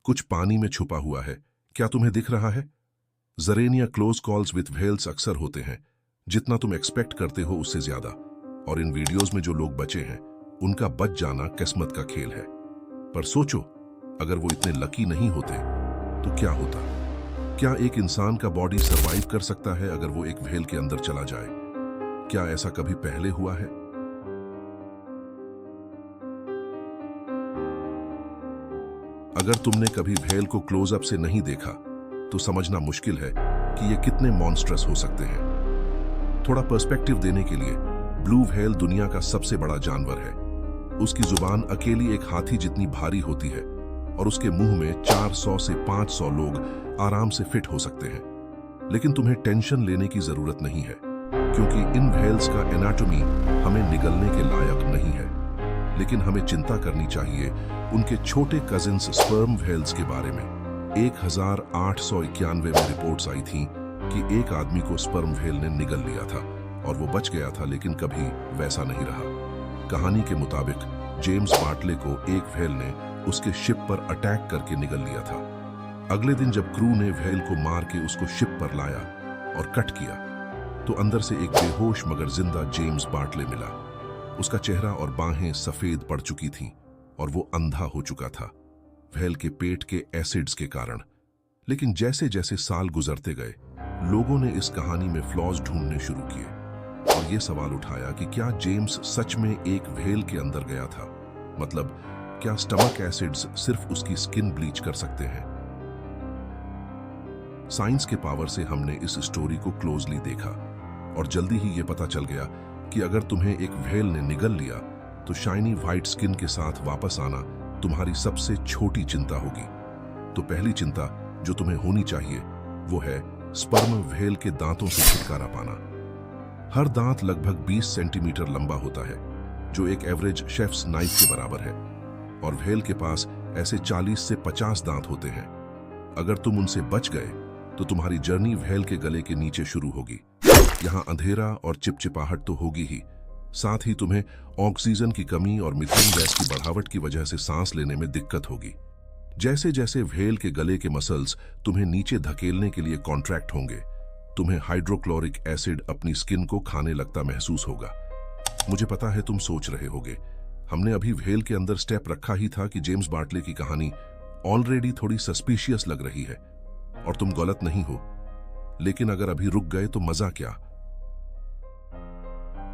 कुछ पानी में छुपा हुआ है। क्या तुम्हें दिख रहा है? जरेनिया क्लोज कॉल्स विथ व्हेल्स अक्सर होते हैं, जितना तुम एक्सपेक्ट करते हो उससे ज्यादा। और इन वीडियोस में जो लोग बचे हैं, उनका बच जाना किस्मत का खेल है। पर सोचो, अगर वो इतने लकी नहीं होते तो क्या होता? क्या एक इंसान का बॉडी सरवाइव कर सकता है अगर वो एक व्हेल के अंदर चला जाए? क्या ऐसा कभी पहले हुआ है? अगर तुमने कभी व्हेल को क्लोजअप से नहीं देखा तो समझना मुश्किल है कि ये कितने मॉन्स्ट्रस हो सकते हैं। थोड़ा पर्सपेक्टिव देने के लिए, ब्लू व्हेल दुनिया का सबसे बड़ा जानवर है। उसकी जुबान अकेली एक हाथी जितनी भारी होती है और उसके मुंह में 400 से 500 लोग आराम से फिट हो सकते हैं। लेकिन तुम्हें टेंशन लेने की जरूरत नहीं है, क्योंकि इन व्हेल्स का एनाटॉमी हमें निगलने के लायक नहीं है। लेकिन हमें चिंता करनी चाहिए उनके छोटे कजिन्स स्पर्म व्हेल्स के बारे में। 1891 में रिपोर्ट्स आई थीं कि एक आदमी को स्पर्म व्हेल ने निगल लिया था और वो बच गया था, लेकिन कभी वैसा नहीं रहा। कहानी के मुताबिक जेम्स बार्टले को एक व्हेल ने उसके शिप पर अटैक करके निगल लिया था। अगले दिन जब क्रू ने व्हेल को मार के उसको शिप पर लाया और कट किया, तो अंदर से एक बेहोश मगर जिंदा जेम्स बार्टले मिला। उसका चेहरा और बाहें सफेद पड़ चुकी थीं और वो अंधा हो चुका था, व्हेल के पेट के एसिड्स के कारण। लेकिन जैसे जैसे साल गुजरते गए, लोगों ने इस कहानी में फ्लॉज ढूंढने शुरू किए और ये सवाल उठाया कि क्या जेम्स सच में एक व्हेल के अंदर गया था? मतलब, क्या स्टमक एसिड्स सिर्फ उसकी स्किन ब्लीच कर सकते हैं? साइंस के पावर से हमने इस स्टोरी को क्लोजली देखा और जल्दी ही ये पता चल गया कि अगर तुम्हें एक व्हेल ने निगल लिया तो शाइनी व्हाइट स्किन के साथ वापस आना तुम्हारी सबसे छोटी चिंता होगी। तो पहली चिंता जो तुम्हें होनी चाहिए वो है स्पर्म व्हेल के दांतों से छुटकारा पाना। हर दांत लगभग 20 सेंटीमीटर लंबा होता है, जो एक एवरेज शेफ्स नाइफ के बराबर है, और व्हेल के पास ऐसे 40 से 50 दांत होते हैं। अगर तुम उनसे बच गए तो तुम्हारी जर्नी व्हेल के गले के नीचे शुरू होगी। यहाँ अंधेरा और चिपचिपाहट तो होगी ही, साथ ही तुम्हें ऑक्सीजन की कमी और मीथेन गैस की बढ़ावट की वजह से सांस लेने में दिक्कत होगी। जैसे जैसे व्हेल के गले के मसल्स तुम्हें नीचे धकेलने के लिए कॉन्ट्रैक्ट होंगे, तुम्हें हाइड्रोक्लोरिक एसिड अपनी स्किन को खाने लगता महसूस होगा। मुझे पता है तुम सोच रहे होगे, हमने अभी व्हेल के अंदर स्टेप रखा ही था कि जेम्स बार्टले की कहानी ऑलरेडी थोड़ी सस्पिशियस लग रही है, और तुम गलत नहीं हो। लेकिन अगर अभी रुक गए तो मजा क्या?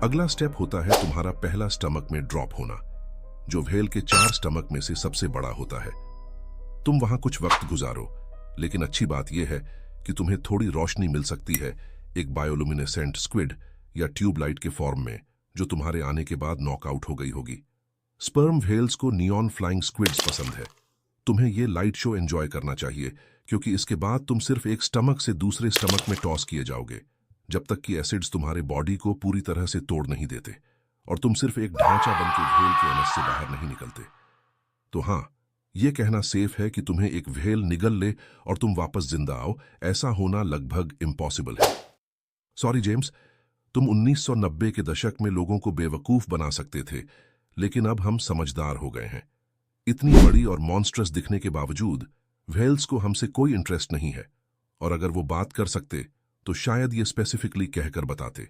अगला स्टेप होता है तुम्हारा पहला स्टमक में ड्रॉप होना, जो व्हेल के 4 स्टमक में से सबसे बड़ा होता है। तुम वहां कुछ वक्त गुजारो, लेकिन अच्छी बात यह है कि तुम्हें थोड़ी रोशनी मिल सकती है एक बायोलुमिनेसेंट स्क्विड या ट्यूबलाइट के फॉर्म में, जो तुम्हारे आने के बाद नॉकआउट हो गई होगी। स्पर्म व्हेल्स को नियॉन फ्लाइंग स्क्विड्स पसंद है। तुम्हें ये लाइट शो एंजॉय करना चाहिए, क्योंकि इसके बाद तुम सिर्फ एक स्टमक से दूसरे स्टमक में टॉस किए जाओगे, जब तक कि एसिड्स तुम्हारे बॉडी को पूरी तरह से तोड़ नहीं देते और तुम सिर्फ एक ढांचा बन के व्हेल के एनस से बाहर नहीं निकलते। तो हाँ, यह कहना सेफ है कि तुम्हें एक व्हेल निगल ले और तुम वापस जिंदा आओ, ऐसा होना लगभग इम्पॉसिबल है। सॉरी जेम्स, तुम 1990 के दशक में लोगों को बेवकूफ बना सकते थे, लेकिन अब हम समझदार हो गए हैं। इतनी बड़ी और मॉन्स्ट्रस दिखने के बावजूद व्हेल्स को हमसे कोई इंटरेस्ट नहीं है, और अगर वो बात कर सकते तो शायद ये स्पेसिफिकली कहकर बताते।